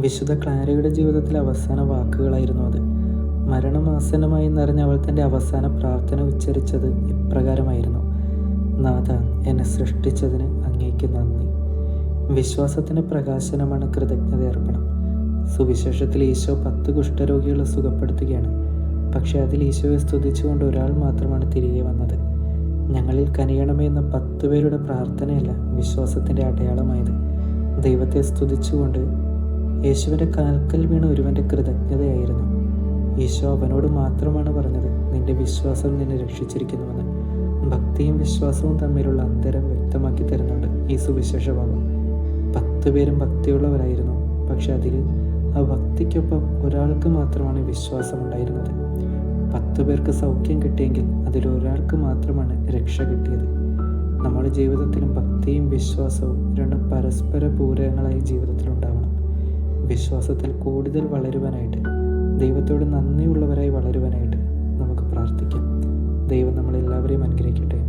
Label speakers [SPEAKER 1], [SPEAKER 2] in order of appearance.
[SPEAKER 1] വിശുദ്ധ ക്ലാരയുടെ ജീവിതത്തിലെ അവസാന വാക്കുകളായിരുന്നു അത്. മരണമാസന്നമായി നിറഞ്ഞ അവൾ തൻ്റെ അവസാന പ്രാർത്ഥന ഉച്ചരിച്ചത് ഇപ്രകാരമായിരുന്നു: നാഥ, എന്നെ സൃഷ്ടിച്ചതിന് അങ്ങേക്ക് നന്ദി. വിശ്വാസത്തിൻ്റെ പ്രകാശനമാണ് കൃതജ്ഞതയർപ്പണം. സുവിശേഷത്തിൽ ഈശോ 10 കുഷ്ഠരോഗികളെ സുഖപ്പെടുത്തുകയാണ്. പക്ഷേ അതിൽ ഈശോയെ സ്തുതിച്ചുകൊണ്ട് ഒരാൾ മാത്രമാണ് തിരികെ വന്നത്. ഞങ്ങളിൽ കനിയണമേ എന്ന 10 പേരുടെ പ്രാർത്ഥനയല്ല വിശ്വാസത്തിൻ്റെ അടയാളമായത്. ദൈവത്തെ സ്തുതിച്ചുകൊണ്ട് യേശുവിൻ്റെ കാൽക്കൽ വീണ ഒരുവൻ്റെ കൃതജ്ഞതയായിരുന്നു. ഈശോ അവനോട് മാത്രമാണ് പറഞ്ഞത്, നിന്റെ വിശ്വാസം നിന്നെ രക്ഷിച്ചിരിക്കുന്നുവെന്ന്. ഭക്തിയും വിശ്വാസവും തമ്മിലുള്ള അന്തരം വ്യക്തമാക്കി തരുന്നുണ്ട് ഈ സുവിശേഷ ഭാഗം. 10 പേരും ഭക്തിയുള്ളവരായിരുന്നു. പക്ഷെ അതിൽ ആ ഭക്തിക്കൊപ്പം ഒരാൾക്ക് മാത്രമാണ് വിശ്വാസം ഉണ്ടായിരുന്നത്. 10 പേർക്ക് സൗഖ്യം കിട്ടിയെങ്കിൽ അതിലൊരാൾക്ക് മാത്രമാണ് രക്ഷ കിട്ടിയത്. നമ്മുടെ ജീവിതത്തിലും ഭക്തിയും വിശ്വാസവും രണ്ടും പരസ്പര പൂരകങ്ങളായി ജീവിതത്തിലുണ്ടാവണം. വിശ്വാസത്തിൽ കൂടുതൽ വളരുവാനായിട്ട്, ദൈവത്തോട് നന്ദിയുള്ളവരായി വളരുവാനായിട്ട് നമുക്ക് പ്രാർത്ഥിക്കാം. ദൈവം നമ്മളെല്ലാവരെയും അനുഗ്രഹിക്കട്ടെ.